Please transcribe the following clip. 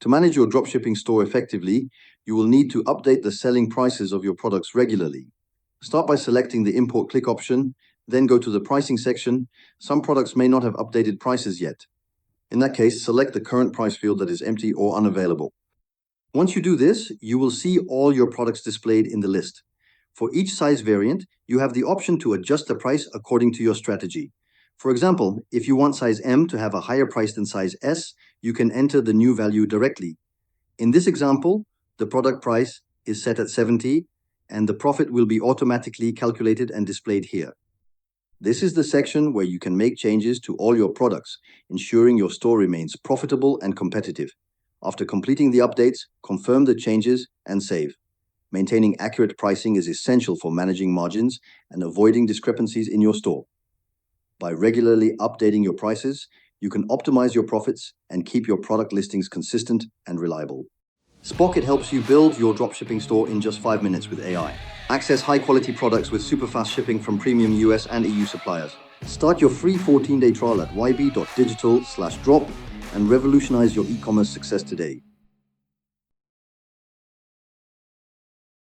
To manage your dropshipping store effectively, you will need to update the selling prices of your products regularly. Start by selecting the Import Click option, then go to the pricing section. Some products may not have updated prices yet. In that case, select the current price field that is empty or unavailable. Once you do this, you will see all your products displayed in the list. For each size variant, you have the option to adjust the price according to your strategy. For example, if you want size M to have a higher price than size S, you can enter the new value directly. In this example, the product price is set at 70, and the profit will be automatically calculated and displayed here. This is the section where you can make changes to all your products, ensuring your store remains profitable and competitive. After completing the updates, confirm the changes and save. Maintaining accurate pricing is essential for managing margins and avoiding discrepancies in your store. By regularly updating your prices, you can optimize your profits and keep your product listings consistent and reliable. Spocket helps you build your dropshipping store in just 5 minutes with AI. Access high-quality products with super-fast shipping from premium US and EU suppliers. Start your free 14-day trial at YB.Digital/drop and revolutionize your e-commerce success today.